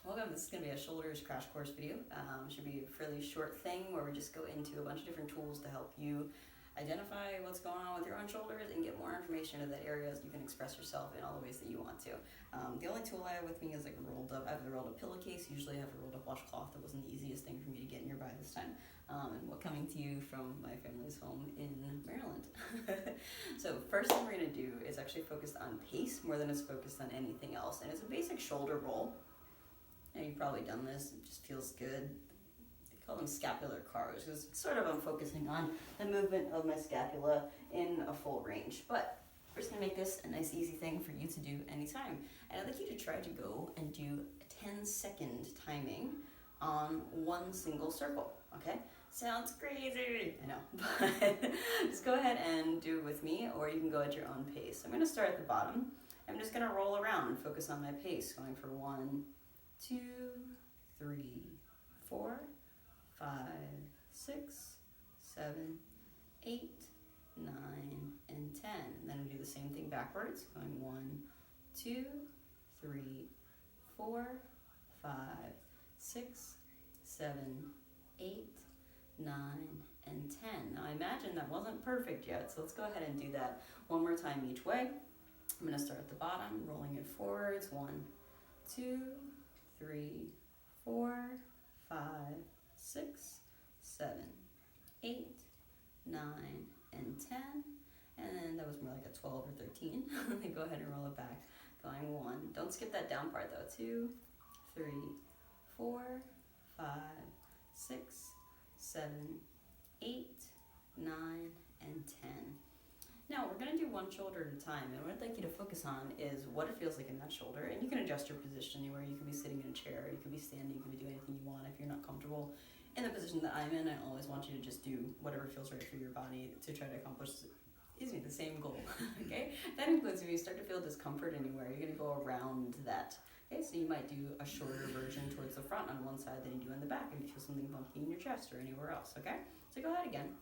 Welcome. This is going to be a shoulders crash course video. Should be a fairly short thing where we just go into a bunch of different tools to help you identify what's going on with your own shoulders and get more information in that area so you can express yourself in all the ways that you want to. The only tool I have with me is like I have a rolled up pillowcase. Usually I have a rolled up washcloth. That wasn't the easiest thing for me to get nearby this time. And coming to you from my family's home in Maryland. So first thing we're going to do is actually focus on pace more than it's focused on anything else. And it's a basic shoulder roll. And you've probably done this, it just feels good. They call them scapular carves because sort of I'm focusing on the movement of my scapula in a full range. But we're just gonna make this a nice easy thing for you to do anytime. And I'd like you to try to go and do 10-second timing on one single circle, okay? Sounds crazy, I know, but just go ahead and do it with me, or you can go at your own pace. I'm gonna start at the bottom. I'm just gonna roll around and focus on my pace, going for 1, 2, 3, 4, 5, 6, 7, 8, 9, and 10. And then we do the same thing backwards, going 1, 2, 3, 4, 5, 6, 7, 8, 9, and 10. Now I imagine that wasn't perfect yet, so let's go ahead and do that one more time each way. I'm going to start at the bottom, rolling it forwards, 1, 2, 3, 4, 5, 6, 7, 8, 9, and 10. And then that was more like a 12 or 13. Then go ahead and roll it back. Going 1. Don't skip that down part though. 2, 3, 4, 5, 6, 7, 8, 9, and 10. Now, we're going to do one shoulder at a time, and what I'd like you to focus on is what it feels like in that shoulder, and you can adjust your position anywhere. You can be sitting in a chair, you can be standing, you can be doing anything you want if you're not comfortable. In the position that I'm in, I always want you to just do whatever feels right for your body to try to accomplish the same goal, okay? That includes if you start to feel discomfort anywhere, you're going to go around that. Okay, so you might do a shorter version towards the front on one side than you do on the back if you feel something bumpy in your chest or anywhere else, okay? So go ahead again.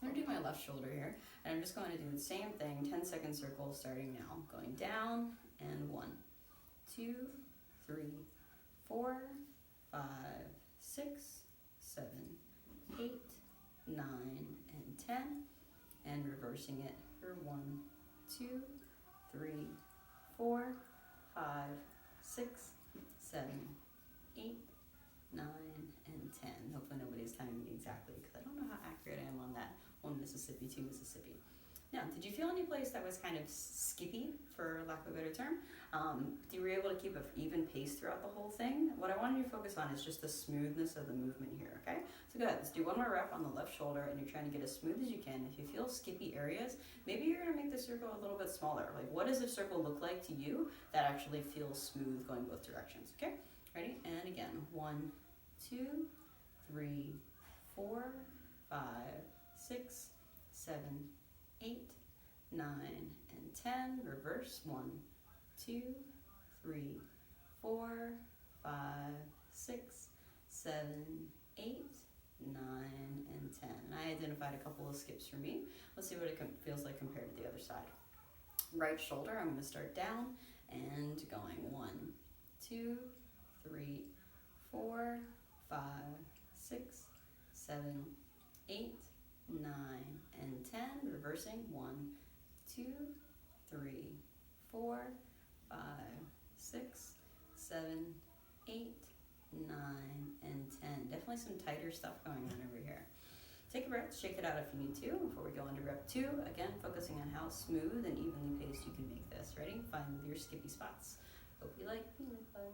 I'm going to do my left shoulder here, and I'm just going to do the same thing, 10-second circle starting now. Going down, and 1, 2, 3, 4, 5, 6, 7, 8, 9, and 10, and reversing it for 1, 2, 3, 4, 5, 6, 7, 8, 9, and 10. Hopefully nobody's timing me exactly because I don't know how accurate I am on that. 1 Mississippi, 2 Mississippi. Now, did you feel any place that was kind of skippy, for lack of a better term? You were able to keep an even pace throughout the whole thing? What I wanted you to focus on is just the smoothness of the movement here, okay? So go ahead, let's do one more rep on the left shoulder, and you're trying to get as smooth as you can. If you feel skippy areas, maybe you're gonna make the circle a little bit smaller. Like, what does the circle look like to you that actually feels smooth going both directions, okay? Ready? And again, 1, 2, 3, 4, 5, 6, 7, 8, 9, and 10. Reverse. 1, 2, 3, 4, 5, 6, 7, 8, 9, and 10. And I identified a couple of skips for me. Let's see what it feels like compared to the other side. Right shoulder, I'm going to start down and going 1, 2, 3, 4, 5, 6, 7, 8, 9, and 10. Reversing 1, 2, 3, 4, 5, 6, 7, 8, 9, and 10. Definitely some tighter stuff going on over here. Take a breath, shake it out if you need to before we go into rep 2. Again, focusing on how smooth and evenly paced you can make this. Ready? Find your skippy spots. Hope you like peanut butter.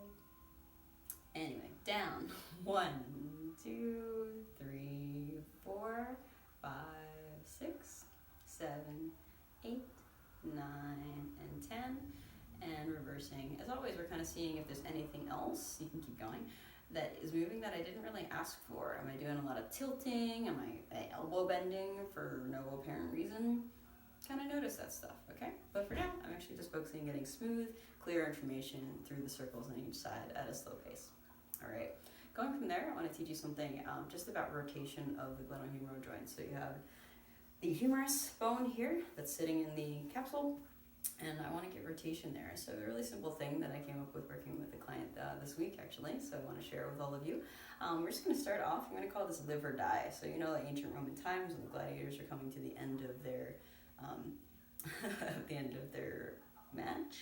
Anyway, down. 1, 2, 3, 4, 5, 6, 7, 8, 9, and 10. And reversing. As always, we're kind of seeing if there's anything else, you can keep going, that is moving that I didn't really ask for. Am I doing a lot of tilting? Am I elbow bending for no apparent reason? Kind of notice that stuff, okay? But for now, I'm actually just focusing on getting smooth, clear information through the circles on each side at a slow pace. All right, going from there, I want to teach you something just about rotation of the glenohumeral joint. So you have the humerus bone here that's sitting in the capsule, and I want to get rotation there. So a really simple thing that I came up with working with the client this week actually, so I want to share it with all of you. We're just going to start off. I'm going to call this live or die. So you know, like ancient Roman times when the gladiators are coming to the end of their match,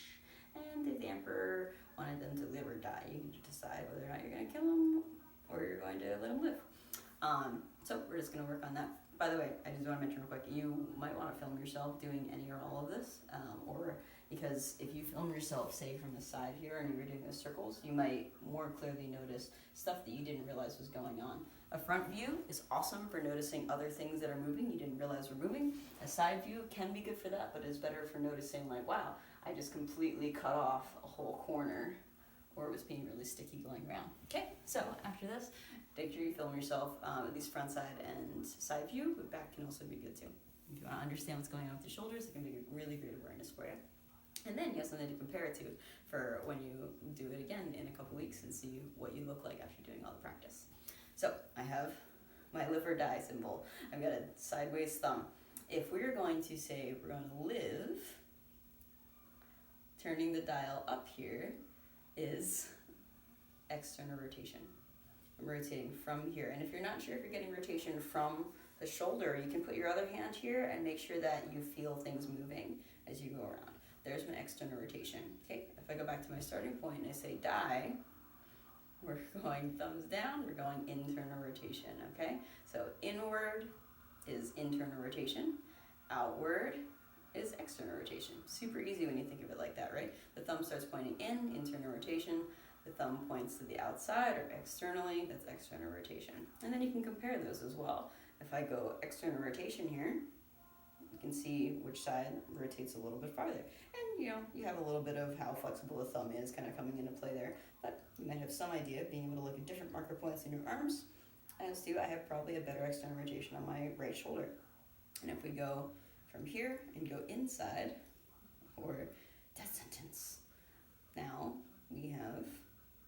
and if the emperor wanted them to live or die, you can decide whether or not you're going to kill them or you're going to let them live. So we're just going to work on that. By the way, I just want to mention real quick, you might want to film yourself doing any or all of this, or because if you film yourself, say from the side here, and you're doing the circles, you might more clearly notice stuff that you didn't realize was going on. A front view is awesome for noticing other things that are moving you didn't realize were moving. A side view can be good for that, but is better for noticing like, wow, I just completely cut off a whole corner, or it was being really sticky going around. Okay, so after this, make sure you film yourself, at least front side and side view, but back can also be good too. If you want to understand what's going on with your shoulders, it can be a really great awareness for you. And then you have something to compare it to for when you do it again in a couple weeks and see what you look like after doing all the practice. So I have my live or die symbol. I've got a sideways thumb. If we're going to say we're going to live, turning the dial up here is external rotation. I'm rotating from here. And if you're not sure if you're getting rotation from the shoulder, you can put your other hand here and make sure that you feel things moving as you go around. There's my external rotation. Okay, if I go back to my starting point and I say die, we're going thumbs down, we're going internal rotation, okay? So inward is internal rotation, outward is external rotation. Super easy when you think of it like that, right? The thumb starts pointing in, internal rotation. The thumb points to the outside or externally, that's external rotation. And then you can compare those as well. If I go external rotation here, you can see which side rotates a little bit farther. And you know, you have a little bit of how flexible the thumb is kind of coming into play there, but you might have some idea of being able to look at different marker points in your arms. As to, I have probably a better external rotation on my right shoulder. And if we go from here and go inside, or death sentence, now we have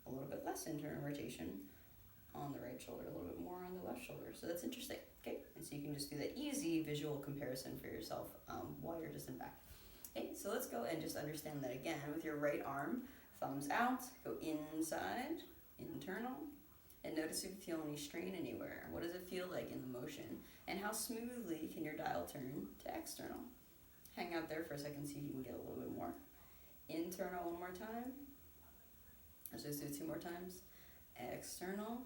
a little bit less internal rotation on the right shoulder, a little bit more on the left shoulder. So that's interesting, okay? And so you can just do that easy visual comparison for yourself while you're just in back. Okay, so let's go and just understand that again with your right arm, thumbs out, go inside, internal, and notice if you feel any strain anywhere. What does it feel like in the motion? And how smoothly can your dial turn to external? Hang out there for a second, see if you can get a little bit more. Internal one more time. Let's just do it 2 more times. External,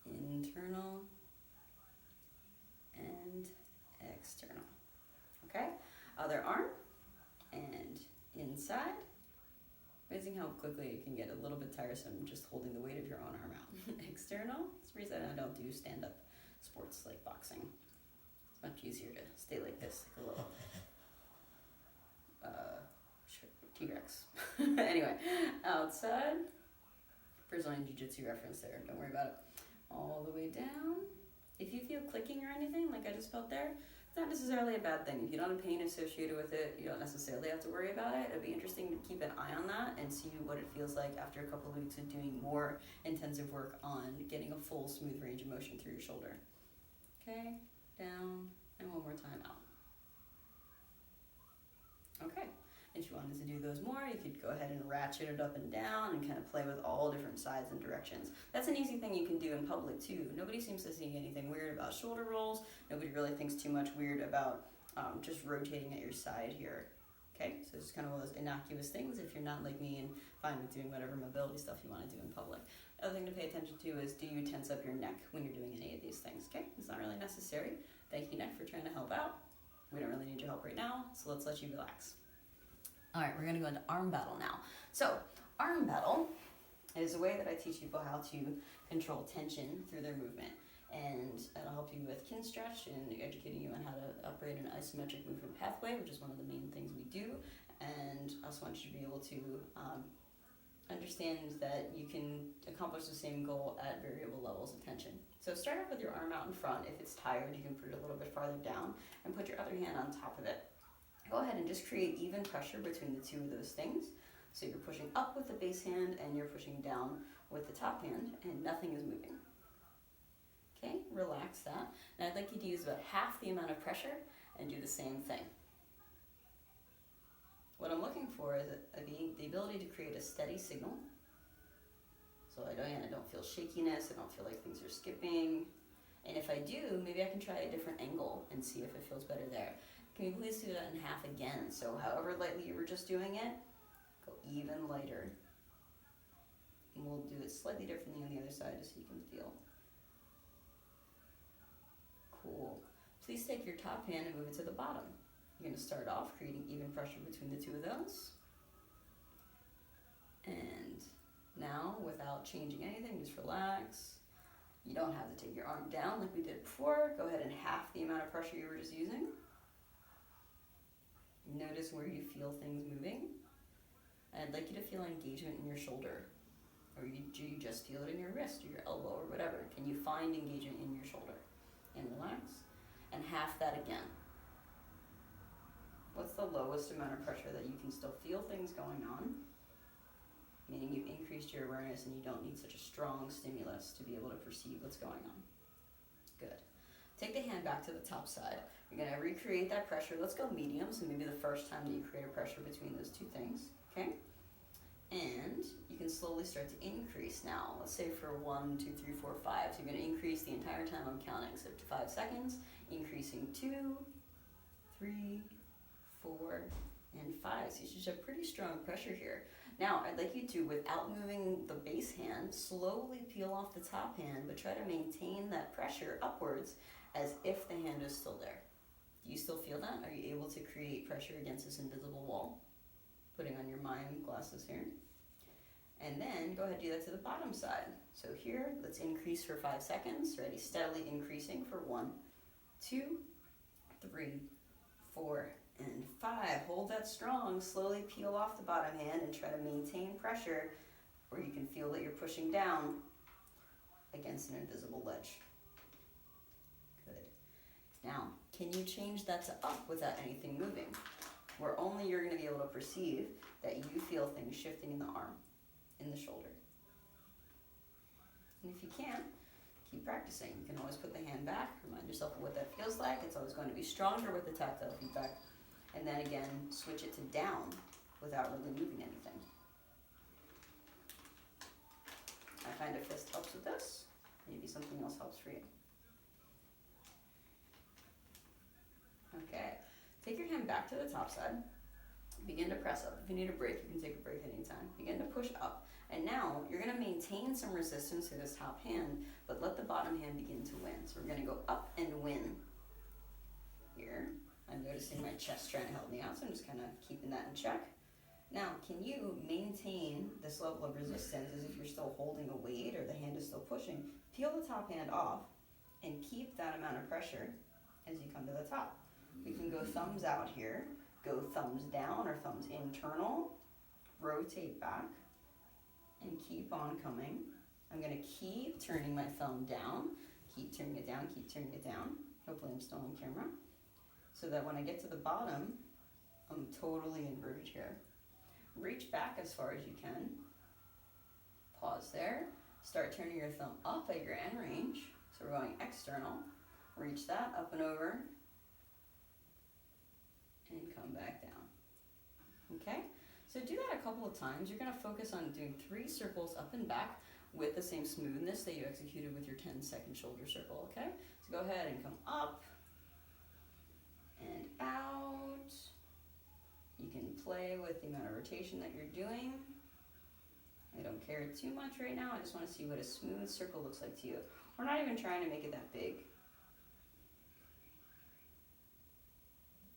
internal, and external. Okay? Other arm, and inside. Amazing how quickly it can get a little bit tiresome just holding the weight of your own arm out. External, that's the reason I don't do stand-up sports like boxing. It's much easier to stay like this, like a little T-Rex. Anyway, outside, Brazilian Jiu-Jitsu reference there, don't worry about it. All the way down. If you feel clicking or anything, like I just felt there, it's not necessarily a bad thing. If you don't have pain associated with it, you don't necessarily have to worry about it. It'd be interesting to keep an eye on that and see what it feels like after a couple of weeks of doing more intensive work on getting a full smooth range of motion through your shoulder. Okay, down, and one more time out. Okay. If you wanted to do those more, you could go ahead and ratchet it up and down and kind of play with all different sides and directions. That's an easy thing you can do in public too. Nobody seems to see anything weird about shoulder rolls. Nobody really thinks too much weird about just rotating at your side here. Okay, so it's kind of one of those innocuous things if you're not like me and fine with doing whatever mobility stuff you want to do in public. The other thing to pay attention to is, do you tense up your neck when you're doing any of these things? Okay, it's not really necessary. Thank you, neck, for trying to help out. We don't really need your help right now, so let's let you relax. All right, we're going to go into arm battle now. So arm battle is a way that I teach people how to control tension through their movement. And it'll help you with kin stretch and educating you on how to operate an isometric movement pathway, which is one of the main things we do. And I also want you to be able to understand that you can accomplish the same goal at variable levels of tension. So start off with your arm out in front. If it's tired, you can put it a little bit farther down and put your other hand on top of it. Go ahead and just create even pressure between the two of those things. So you're pushing up with the base hand and you're pushing down with the top hand, and nothing is moving. Okay, relax that. And I'd like you to use about half the amount of pressure and do the same thing. What I'm looking for is the ability to create a steady signal. So I don't feel shakiness, I don't feel like things are skipping. And if I do, maybe I can try a different angle and see if it feels better there. Can you please do that in half again? So however lightly you were just doing it, go even lighter. And we'll do it slightly differently on the other side just so you can feel. Cool. Please take your top hand and move it to the bottom. You're going to start off creating even pressure between the two of those. And now, without changing anything, just relax. You don't have to take your arm down like we did before. Go ahead and half the amount of pressure you were just using. Notice where you feel things moving. And I'd like you to feel engagement in your shoulder. Or do you just feel it in your wrist or your elbow or whatever? Can you find engagement in your shoulder? And relax. And half that again. What's the lowest amount of pressure that you can still feel things going on? Meaning you've increased your awareness and you don't need such a strong stimulus to be able to perceive what's going on. Good. Take the hand back to the top side. You're going to recreate that pressure. Let's go medium, so maybe the first time that you create a pressure between those two things. Okay? And you can slowly start to increase now. Let's say for 1, 2, 3, 4, 5. So you're going to increase the entire time I'm counting. So up to 5 seconds, increasing 2, 3, 4, and 5. So you should have pretty strong pressure here. Now, I'd like you to, without moving the base hand, slowly peel off the top hand, but try to maintain that pressure upwards as if the hand is still there. Do you still feel that? Are you able to create pressure against this invisible wall? Putting on your mind glasses here. And then go ahead and do that to the bottom side. So here, let's increase for 5 seconds. Ready? Steadily increasing for 1, 2, 3, 4, and 5. Hold that strong. Slowly peel off the bottom hand and try to maintain pressure where you can feel that you're pushing down against an invisible ledge. Good. Now, can you change that to up without anything moving? Where only you're going to be able to perceive that you feel things shifting in the arm, in the shoulder. And if you can't, keep practicing. You can always put the hand back, remind yourself of what that feels like. It's always going to be stronger with the tactile feedback. And then again, switch it to down without really moving anything. I find a fist helps with this. Maybe something else helps for you. Okay, take your hand back to the top side. Begin to press up. If you need a break, you can take a break at any time. Begin to push up. And now you're going to maintain some resistance to this top hand, but let the bottom hand begin to win. So we're going to go up and win here. I'm noticing my chest trying to help me out, so I'm just kind of keeping that in check. Now, can you maintain this level of resistance as if you're still holding a weight or the hand is still pushing? Peel the top hand off and keep that amount of pressure as you come to the top. We can go thumbs out here, go thumbs down or thumbs internal, rotate back, and keep on coming. I'm going to keep turning my thumb down, keep turning it down, keep turning it down. Hopefully I'm still on camera. So that when I get to the bottom, I'm totally inverted here. Reach back as far as you can. Pause there. Start turning your thumb up at your end range. So we're going external. Reach that up and over. And come back down. Okay? So do that a couple of times. You're going to focus on doing 3 circles up and back with the same smoothness that you executed with your 10-second shoulder circle. Okay? So go ahead and come up and out. You can play with the amount of rotation that you're doing. I don't care too much right now. I just want to see what a smooth circle looks like to you. We're not even trying to make it that big.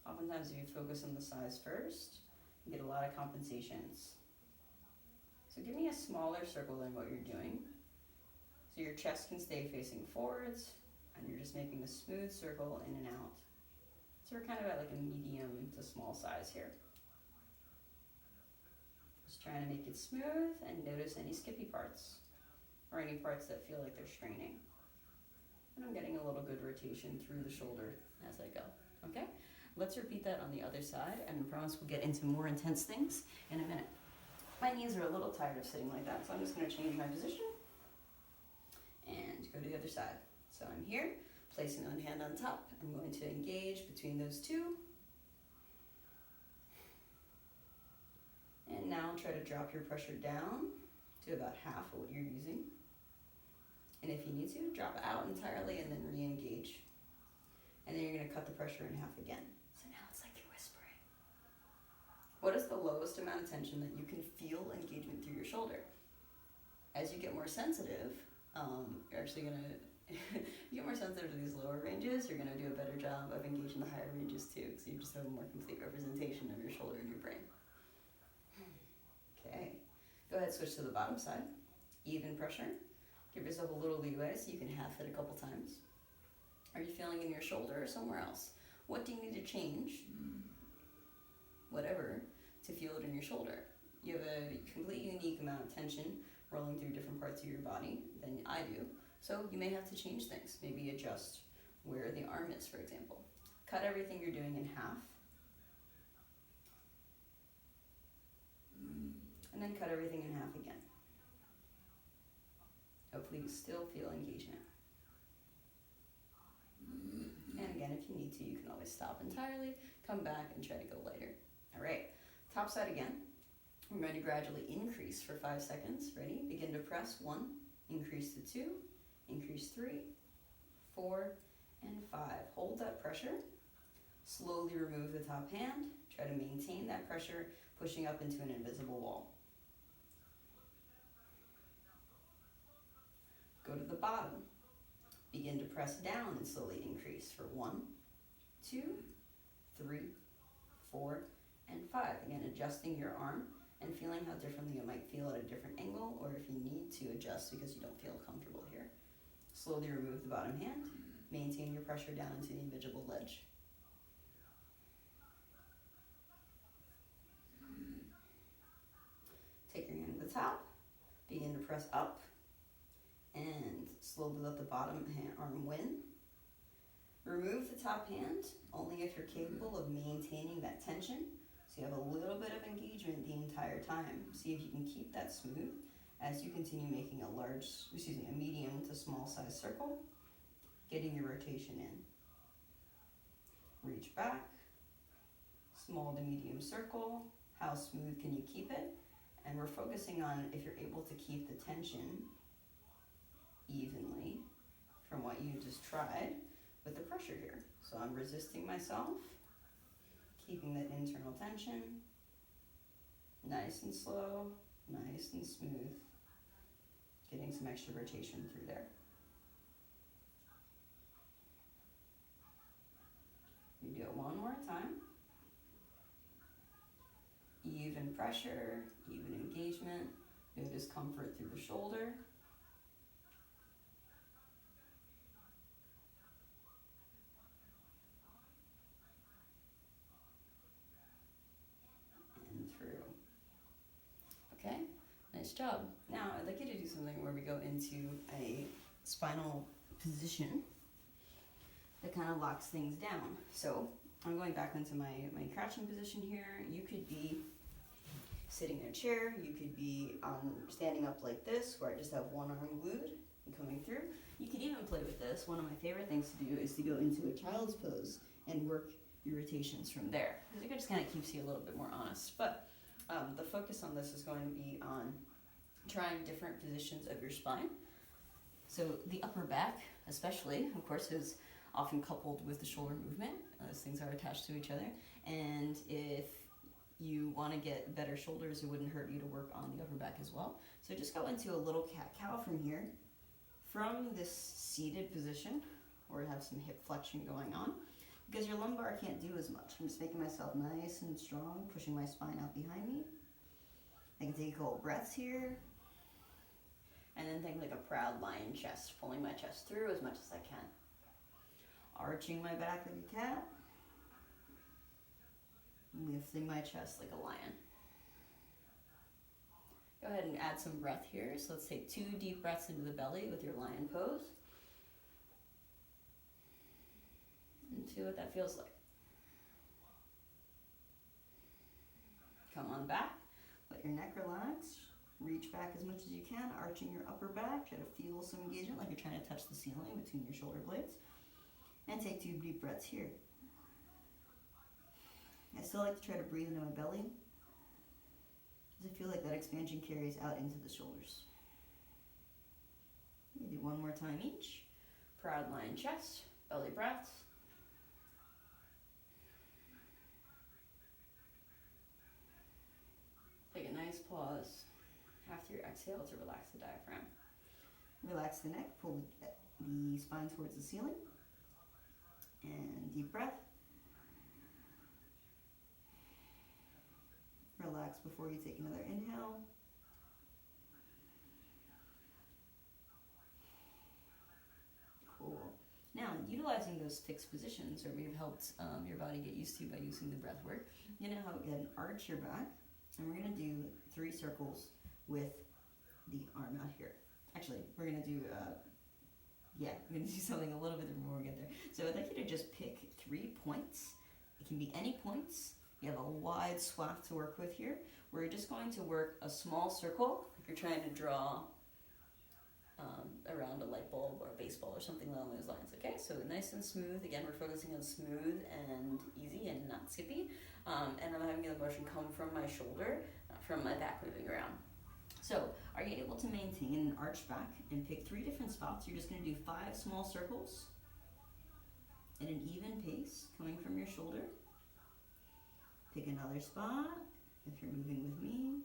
Oftentimes if you focus on the size first, you get a lot of compensations. So give me a smaller circle than what you're doing. So your chest can stay facing forwards, and you're just making a smooth circle in and out. So we're kind of at like a medium to small size here. Just trying to make it smooth and notice any skippy parts or any parts that feel like they're straining. And I'm getting a little good rotation through the shoulder as I go. Okay? Let's repeat that on the other side, and I promise we'll get into more intense things in a minute. My knees are a little tired of sitting like that, so I'm just going to change my position and go to the other side. So I'm here, placing one hand on top. I'm going to engage between those two. And now try to drop your pressure down to about half of what you're using. And if you need to, drop it out entirely and then re-engage. And then you're going to cut the pressure in half again. So now it's like you're whispering. What is the lowest amount of tension that you can feel engagement through your shoulder? As you get more sensitive, you're actually going to you get more sensitive to these lower ranges, you're going to do a better job of engaging the higher ranges too, because you just have a more complete representation of your shoulder in your brain. Okay, go ahead, switch to the bottom side. Even pressure. Give yourself a little leeway so you can half it a couple times. Are you feeling in your shoulder or somewhere else? What do you need to change, whatever, to feel it in your shoulder? You have a completely unique amount of tension rolling through different parts of your body than I do. So you may have to change things, maybe adjust where the arm is, for example. Cut everything you're doing in half. And then cut everything in half again. Hopefully you still feel engagement. And again, if you need to, you can always stop entirely, come back and try to go lighter. All right, top side again. We're going to gradually increase for 5 seconds. Ready? Begin to press. 1, increase to 2, increase 3, 4, and 5. Hold that pressure. Slowly remove the top hand. Try to maintain that pressure, pushing up into an invisible wall. Go to the bottom. Begin to press down and slowly increase for 1, 2, 3, 4, and 5. Again, adjusting your arm and feeling how differently it might feel at a different angle, or if you need to adjust because you don't feel comfortable here. Slowly remove the bottom hand. Maintain your pressure down into the invisible ledge. Take your hand to the top. Begin to press up. And slowly let the bottom arm win. Remove the top hand only if you're capable of maintaining that tension. So you have a little bit of engagement the entire time. See if you can keep that smooth as you continue making a medium to small size circle, getting your rotation in. Reach back, small to medium circle. How smooth can you keep it? And we're focusing on if you're able to keep the tension evenly from what you just tried with the pressure here. So I'm resisting myself, keeping that internal tension, nice and slow, nice and smooth, getting some extra rotation through there. You do it one more time. Even pressure, even engagement, no discomfort through the shoulder. Nice job. Now, I'd like you to do something where we go into a spinal position that kind of locks things down. So, I'm going back into my crouching position here. You could be sitting in a chair. You could be standing up like this, where I just have one arm glued and coming through. You could even play with this. One of my favorite things to do is to go into a child's pose and work your rotations from there, because it just kind of keeps you a little bit more honest. But the focus on this is going to be on trying different positions of your spine. So the upper back, especially, of course, is often coupled with the shoulder movement. Those things are attached to each other. And if you want to get better shoulders, it wouldn't hurt you to work on the upper back as well. So just go into a little cat-cow from here. From this seated position, or have some hip flexion going on, because your lumbar can't do as much. I'm just making myself nice and strong, pushing my spine out behind me. I can take a couple breaths here. And then think like a proud lion chest, pulling my chest through as much as I can. Arching my back like a cat. Lifting my chest like a lion. Go ahead and add some breath here. So let's take 2 deep breaths into the belly with your lion pose. And see what that feels like. Come on back. Let your neck relax. Reach back as much as you can, arching your upper back. Try to feel some engagement, like you're trying to touch the ceiling between your shoulder blades. And take 2 deep breaths here. I still like to try to breathe into my belly. Does it feel like that expansion carries out into the shoulders? We do one more time each. Proud lion chest, belly breaths. Take a nice pause after your exhale to relax the diaphragm. Relax the neck, pull the spine towards the ceiling. And deep breath. Relax before you take another inhale. Cool. Now, utilizing those fixed positions, or we've helped your body get used to by using the breath work, you know how again, arch your back, and we're going to do 3 circles with the arm out here. Actually, we're going to do, we're going to do something a little bit different when we get there. So I'd like you to just pick 3 points. It can be any points. You have a wide swath to work with here. We're just going to work a small circle, like you're trying to draw around a light bulb or a baseball or something along those lines. Okay, so nice and smooth. Again, we're focusing on smooth and easy and not skippy. And I'm having the motion come from my shoulder, not from my back moving around. So, are you able to maintain an arched back and pick 3 different spots? You're just going to do 5 small circles at an even pace coming from your shoulder. Pick another spot if you're moving with me.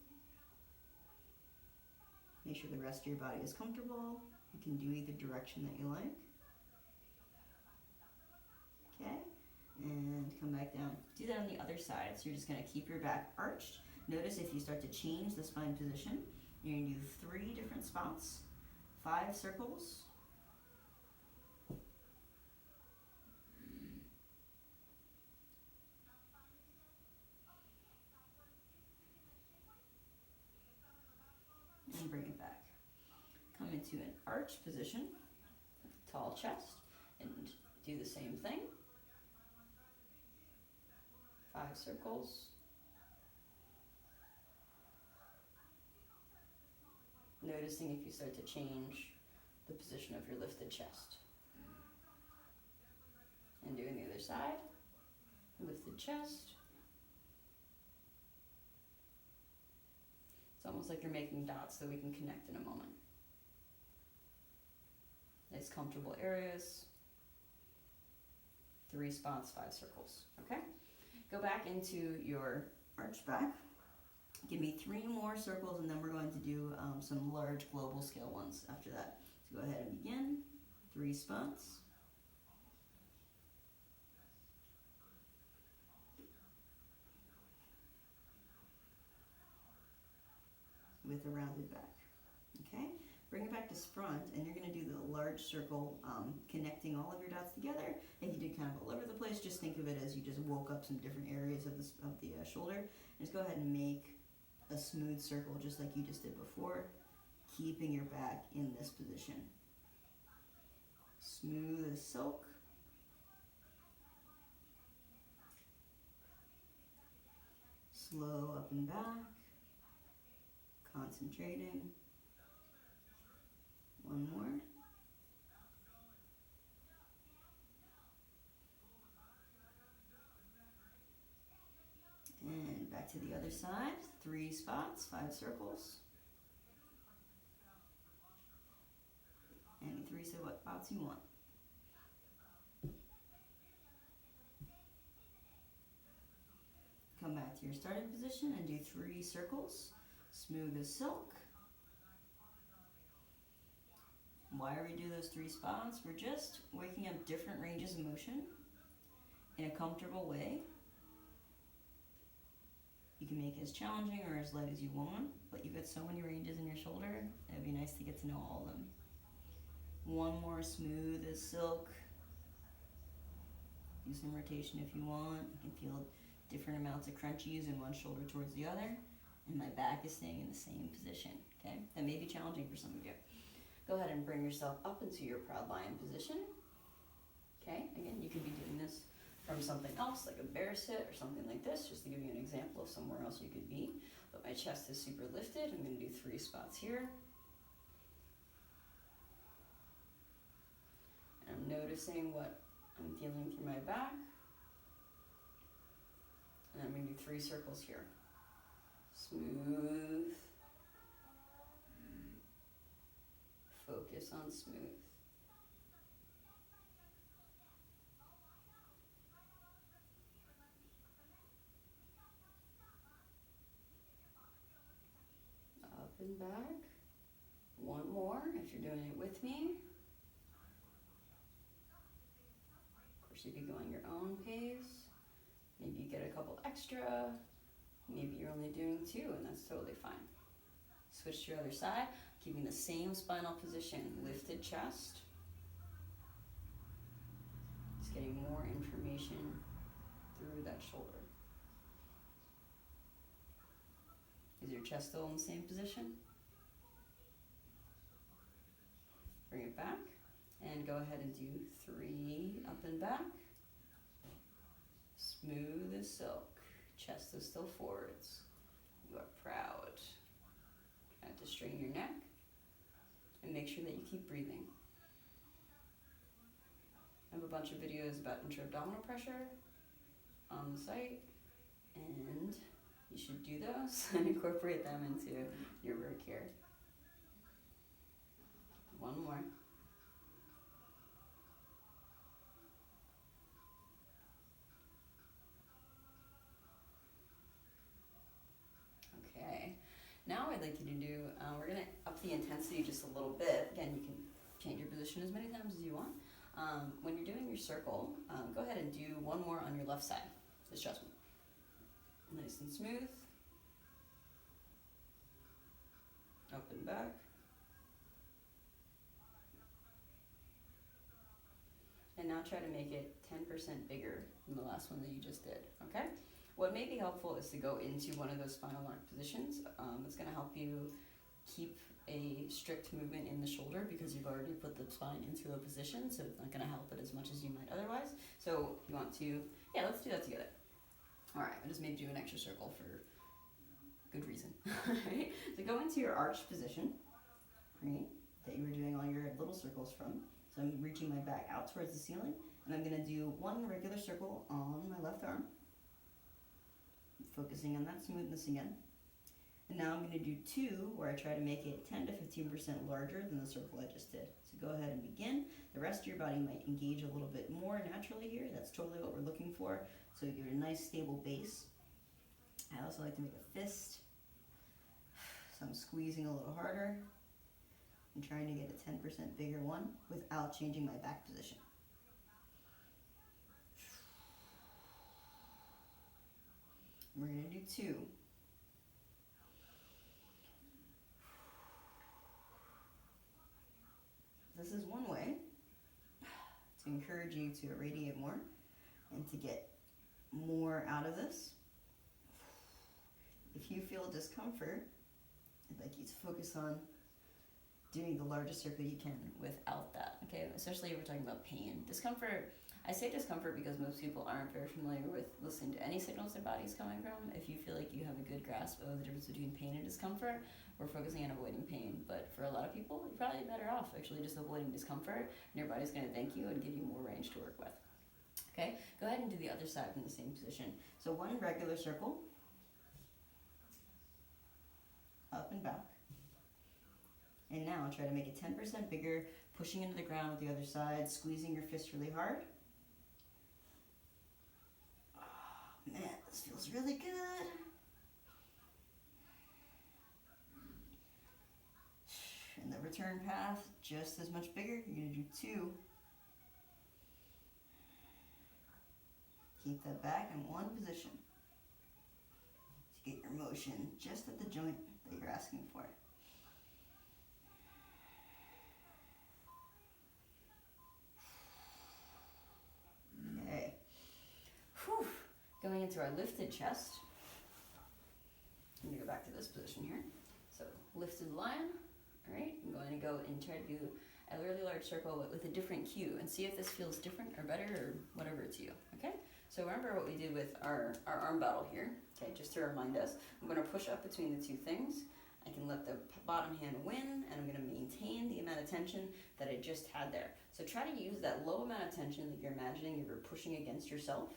Make sure the rest of your body is comfortable. You can do either direction that you like. Okay, and come back down. Do that on the other side. So you're just going to keep your back arched. Notice if you start to change the spine position, you're going to do 3 different spots, 5 circles. And bring it back. Come into an arch position, tall chest, and do the same thing. 5 circles. Noticing if you start to change the position of your lifted chest. And doing the other side, lifted chest. It's almost like you're making dots so we can connect in a moment. Nice comfortable areas. 3 spots, 5 circles, okay? Go back into your arch back. Give me 3 more circles and then we're going to do some large global scale ones after that. So go ahead and begin. 3 spots. With a rounded back, okay? Bring it back to front and you're gonna do the large circle connecting all of your dots together. If you did kind of all over the place, just think of it as you just woke up some different areas of the shoulder. And just go ahead and make a smooth circle just like you just did before, keeping your back in this position. Smooth as silk. Slow up and back. Concentrating. 1 more. And back to the other side. 3 spots, 5 circles. Any 3 spots you want. Come back to your starting position and do 3 circles. Smooth as silk. Why do we do those 3 spots? We're just waking up different ranges of motion in a comfortable way. You can make it as challenging or as light as you want, but you've got so many ranges in your shoulder, it'd be nice to get to know all of them. 1 more, smooth as silk. Use some rotation if you want. You can feel different amounts of crunchies in one shoulder towards the other. And my back is staying in the same position, okay? That may be challenging for some of you. Go ahead and bring yourself up into your proud lion position, okay? Again, you could be doing this from something else, like a bear sit or something like this, just to give you an example of somewhere else you could be. But my chest is super lifted. I'm gonna do 3 spots here. And I'm noticing what I'm feeling through my back. And I'm gonna do 3 circles here. Smooth. Focus on smooth. Up and back. One more if you're doing it with me. Of course, you could go on your own pace. Maybe you get a couple extra. Maybe you're only doing 2, and that's totally fine. Switch to your other side, keeping the same spinal position, lifted chest. Just getting more information through that shoulder. Is your chest still in the same position? Bring it back, and go ahead and do 3 up and back. Smooth as silk. Chest is still forwards. You are proud. Try not to strain your neck, and make sure that you keep breathing. I have a bunch of videos about intra-abdominal pressure on the site, and you should do those and incorporate them into your work here. One more. Okay, now I'd like you to do, we're going to up the intensity just a little bit. Again, you can change your position as many times as you want. When you're doing your circle, go ahead and do one more on your left side. Just trust me. Nice and smooth. Up and back. And now try to make it 10% bigger than the last one that you just did, okay? What may be helpful is to go into one of those spinal lock positions. It's going to help you keep a strict movement in the shoulder because you've already put the spine into a position, so it's not going to help it as much as you might otherwise. So if you want to, yeah, let's do that together. All right, I just made you an extra circle for good reason. Right? So go into your arched position, right, that you were doing all your little circles from. So I'm reaching my back out towards the ceiling, and I'm going to do 1 regular circle on my left arm, focusing on that smoothness again. And now I'm going to do 2 where I try to make it 10 to 15% larger than the circle I just did. So go ahead and begin. The rest of your body might engage a little bit more naturally here. That's totally what we're looking for. So you get a nice stable base. I also like to make a fist. So I'm squeezing a little harder and trying to get a 10% bigger one without changing my back position. We're going to do 2. This is one way to encourage you to irradiate more and to get more out of this. If you feel discomfort, I'd like you to focus on doing the largest circle you can without that, okay? Especially if we're talking about pain. Discomfort, I say discomfort because most people aren't very familiar with listening to any signals their body's coming from. If you feel like you have a good grasp of the difference between pain and discomfort, we're focusing on avoiding pain. But for a lot of people, you're probably better off actually just avoiding discomfort, and your body's gonna thank you and give you more range to work with. Okay, go ahead and do the other side in the same position. So 1 regular circle, up and back. And now try to make it 10% bigger, pushing into the ground with the other side, squeezing your fist really hard. Oh, man, this feels really good. And the return path, just as much bigger. You're going to do 2. Keep that back in one position to get your motion just at the joint that you're asking for. Okay. Whew. Going into our lifted chest. I'm going to go back to this position here. So lifted lion. All right, I'm going to go and try to do a really large circle with a different cue and see if this feels different or better or whatever to you, okay? So remember what we did with our arm battle here, okay, just to remind us. I'm going to push up between the 2 things. I can let the bottom hand win, and I'm going to maintain the amount of tension that I just had there. So try to use that low amount of tension that you're imagining you're pushing against yourself,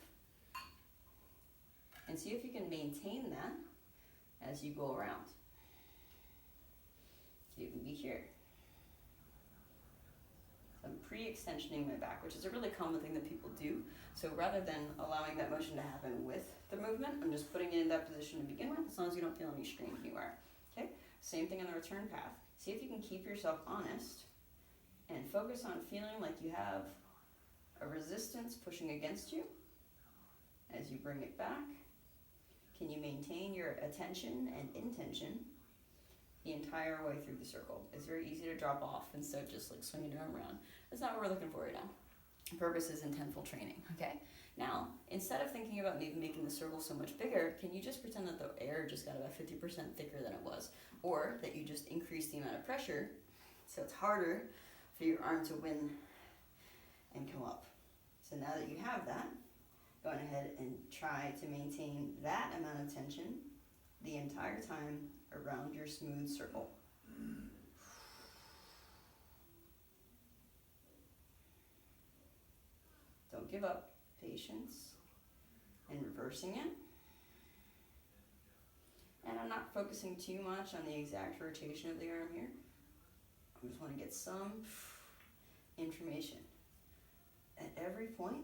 and see if you can maintain that as you go around. Could even be here. I'm pre-extensioning my back, which is a really common thing that people do. So rather than allowing that motion to happen with the movement, I'm just putting it in that position to begin with, as long as you don't feel any strain anywhere. Okay? Same thing on the return path. See if you can keep yourself honest and focus on feeling like you have a resistance pushing against you as you bring it back. Can you maintain your attention and intention the entire way through the circle? It's very easy to drop off instead of just like swinging your arm around. That's not what we're looking for right now. The purpose is intentful training, okay? Now, instead of thinking about maybe making the circle so much bigger, can you just pretend that the air just got about 50% thicker than it was? Or that you just increase the amount of pressure so it's harder for your arm to win and come up. So now that you have that, go on ahead and try to maintain that amount of tension the entire time around your smooth circle. Don't give up. Patience and reversing it. And I'm not focusing too much on the exact rotation of the arm here. I just want to get some information at every point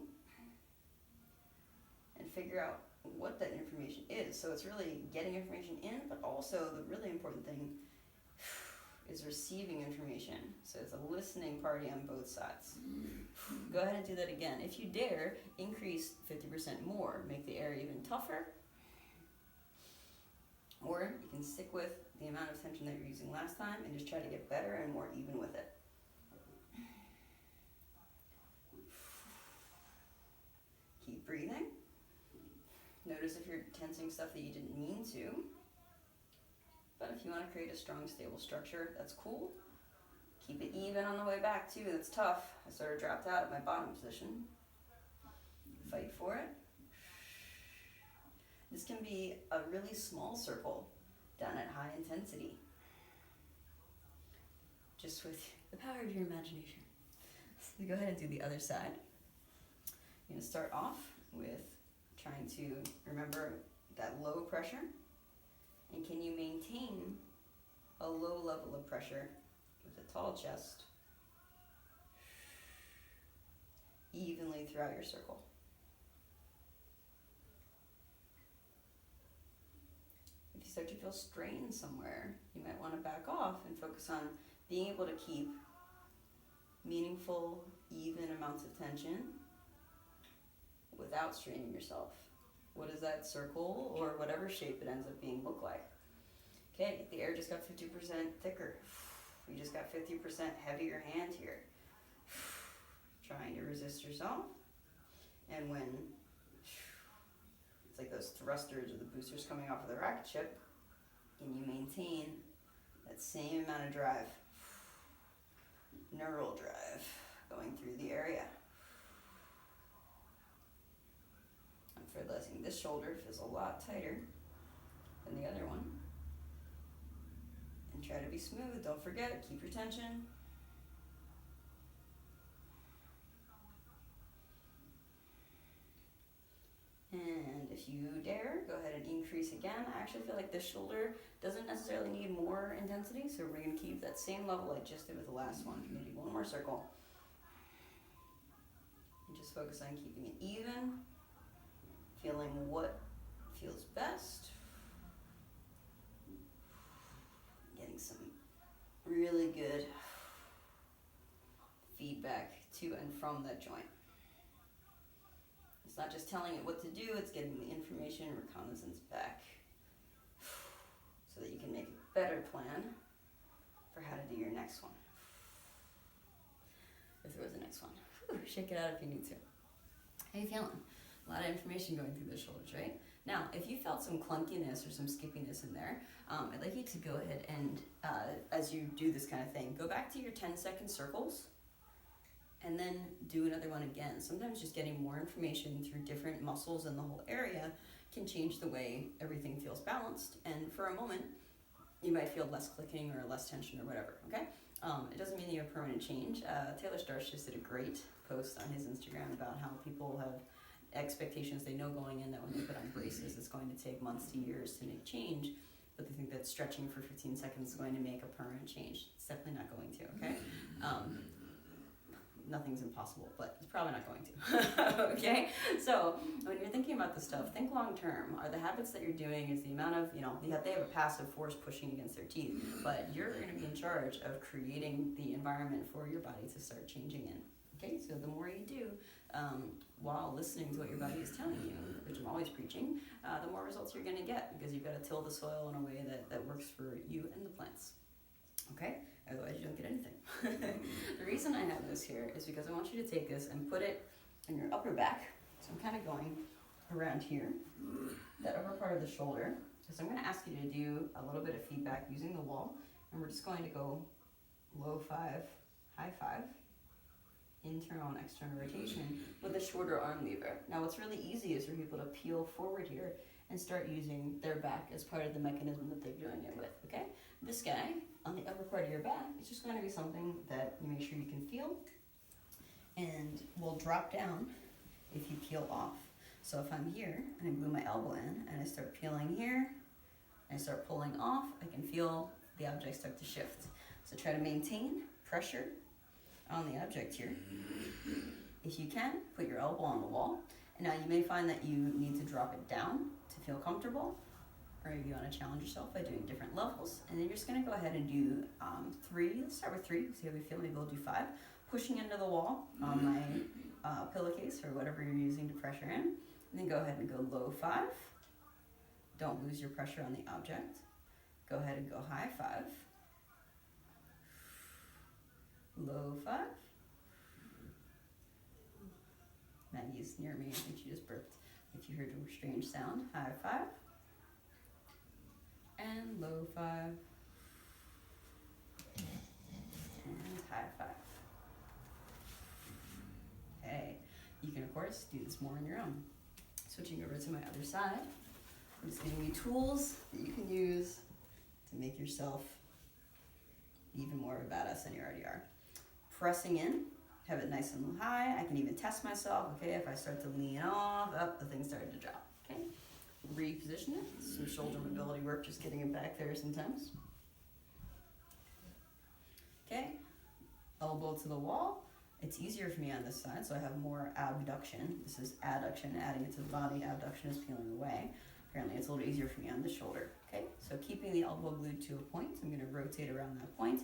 and figure out what that information is. So it's really getting information in, but also the really important thing is receiving information. So it's a listening party on both sides. Go ahead and do that again. If you dare, increase 50% more. Make the area even tougher. Or you can stick with the amount of tension that you're using last time and just try to get better and more even with it. Keep breathing. Notice if you're tensing stuff that you didn't mean to. But if you want to create a strong, stable structure, that's cool. Keep it even on the way back too, that's tough. I sort of dropped out at my bottom position. Fight for it. This can be a really small circle done at high intensity. Just with the power of your imagination. So go ahead and do the other side. You're going to start off with trying to remember that low pressure. And can you maintain a low level of pressure with a tall chest evenly throughout your circle? If you start to feel strain somewhere, you might want to back off and focus on being able to keep meaningful, even amounts of tension without straining yourself. What does that circle or whatever shape it ends up being look like? Okay, the air just got 50% thicker. You just got 50% heavier hand here. Trying to resist yourself. And when it's like those thrusters or the boosters coming off of the rocket ship, can you maintain that same amount of drive? Neural drive going through the area. I'm realizing this shoulder feels a lot tighter than the other one. And try to be smooth. Don't forget, keep your tension. And if you dare, go ahead and increase again. I actually feel like this shoulder doesn't necessarily need more intensity, so we're going to keep that same level I just did with the last one. I'm going to do one more circle. And just focus on keeping it even, feeling what feels best. Getting some really good feedback to and from that joint. It's not just telling it what to do, it's getting the information and reconnaissance back so that you can make a better plan for how to do your next one. If there was a next one. Shake it out if you need to. How you feeling? A lot of information going through the shoulders, right? Now, if you felt some clunkiness or some skippiness in there, I'd like you to go ahead and, as you do this kind of thing, go back to your 10-second circles and then do another one again. Sometimes just getting more information through different muscles in the whole area can change the way everything feels balanced. And for a moment, you might feel less clicking or less tension or whatever, okay? It doesn't mean you have permanent change. Taylor Starch just did a great post on his Instagram about how people have expectations they know going in that when they put on braces it's going to take months to years to make change. but they think that stretching for 15 seconds is going to make a permanent change. It's definitely not going to, okay? Nothing's impossible, but it's probably not going to. Okay? So when you're thinking about this stuff, think long term. Are the habits that you're doing, is the amount of, they have a passive force pushing against their teeth, but you're going to be in charge of creating the environment for your body to start changing in. Okay? So the more you do, while listening to what your body is telling you, which I'm always preaching, the more results you're going to get, because you've got to till the soil in a way that works for you and the plants. Okay? Otherwise you don't get anything. The reason I have this here is because I want you to take this and put it in your upper back. So I'm kind of going around here, that upper part of the shoulder. So I'm going to ask you to do a little bit of feedback using the wall, and we're just going to go low 5, high 5, internal and external rotation with a shorter arm lever. Now what's really easy is for people to peel forward here and start using their back as part of the mechanism that they're doing it with, okay? This guy, on the upper part of your back, it's just going to be something that you make sure you can feel, and will drop down if you peel off. So if I'm here, and I glue my elbow in, and I start peeling here, and I start pulling off, I can feel the object start to shift. So try to maintain pressure on the object here. If you can, put your elbow on the wall. And now you may find that you need to drop it down to feel comfortable, or maybe you want to challenge yourself by doing different levels. And then you're just going to go ahead and do 3. Let's start with 3, see how we feel. Maybe we'll do 5. Pushing into the wall on my pillowcase or whatever you're using to pressure in. And then go ahead and go low 5. Don't lose your pressure on the object. Go ahead and go high 5. Low 5. Maggie's near me, I think she just burped. If you heard a strange sound, high 5. And low 5. And high 5. Okay, you can of course do this more on your own. Switching over to my other side, I'm just giving you tools that you can use to make yourself even more of a badass than you already are. Pressing in, have it nice and high. I can even test myself, okay, if I start to lean off, up, the thing started to drop, okay? Reposition it, some shoulder mobility work, just getting it back there sometimes. Okay, elbow to the wall. It's easier for me on this side, so I have more abduction. This is adduction, adding it to the body. Abduction is peeling away. Apparently it's a little easier for me on the shoulder, okay? So keeping the elbow glued to a point, I'm gonna rotate around that point,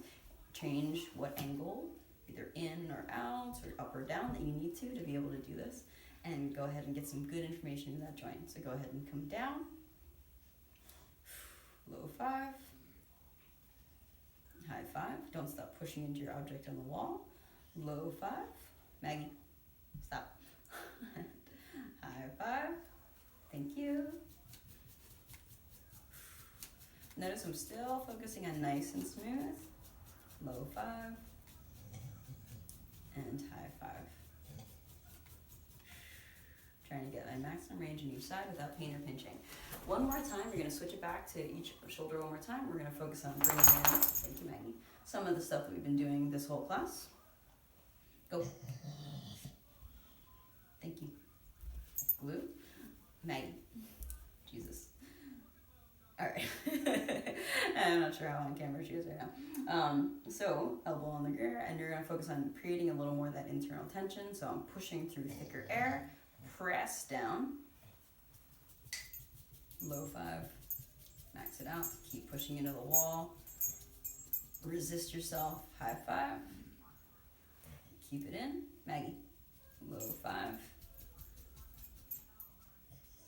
change what angle, either in or out or up or down that you need to be able to do this, and go ahead and get some good information in that joint. So go ahead and come down, low 5, high 5, don't stop pushing into your object on the wall, low 5, Maggie, stop, high 5, thank you. Notice I'm still focusing on nice and smooth, low 5, and high 5. Trying to get my maximum range in each side without pain or pinching. One more time, we're going to switch it back to each shoulder one more time. We're going to focus on bringing in, thank you Maggie, some of the stuff that we've been doing this whole class. Go. Thank you. Glue. Maggie. Jesus. Alright. I'm not sure how on camera she is right now. So, elbow on the ground, and you're going to focus on creating a little more of that internal tension. So I'm pushing through thicker air, press down, low 5, max it out, keep pushing into the wall, resist yourself, high 5, keep it in, Maggie, low 5.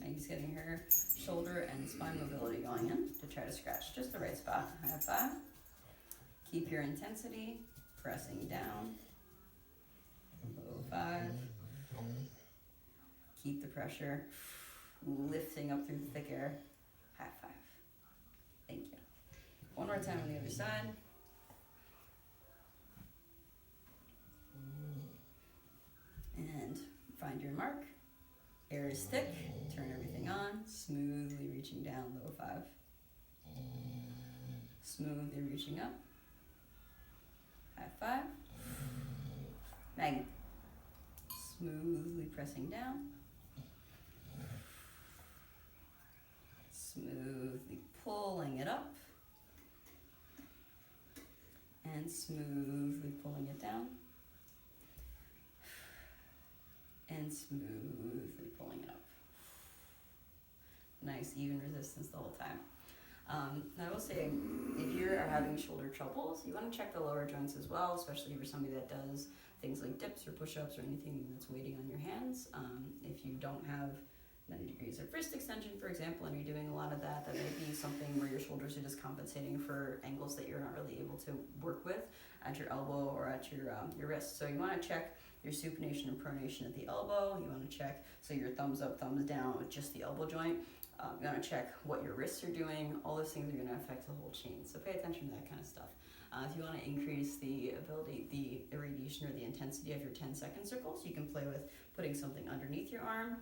Maggie's getting her shoulder and spine mobility going in to try to scratch just the right spot. High 5. Keep your intensity, pressing down. Low 5. Keep the pressure, lifting up through the thick air. High 5. Thank you. One more time on the other side. And find your mark. Air is thick, turn everything on, smoothly reaching down, low 5. Smoothly reaching up, high 5. Maggie, smoothly pressing down, smoothly pulling it up and smoothly pulling it down and smoothly pulling it up. Nice even resistance the whole time. I will say, if you are having shoulder troubles, you want to check the lower joints as well, especially if you're somebody that does things like dips or push-ups or anything that's weighting on your hands. If you don't have 90 degrees of wrist extension, for example, and you're doing a lot of that, that may be something where your shoulders are just compensating for angles that you're not really able to work with at your elbow or at your wrist. So you want to check your supination and pronation at the elbow. You want to check, so your thumbs up, thumbs down with just the elbow joint. You want to check what your wrists are doing. All those things are going to affect the whole chain. So pay attention to that kind of stuff. If you want to increase the ability, the irradiation or the intensity of your 10-second circles, you can play with putting something underneath your arm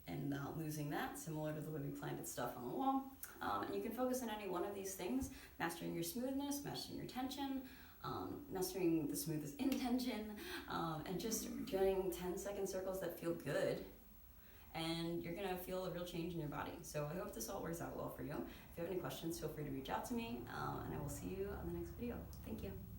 and not losing that, similar to the way we planted stuff on the wall. And you can focus on any one of these things, mastering your smoothness, mastering your tension, mastering the smoothest in tension, and just doing 10-second circles that feel good. And you're gonna feel a real change in your body. So I hope this all works out well for you. If you have any questions, feel free to reach out to me, and I will see you on the next video. Thank you.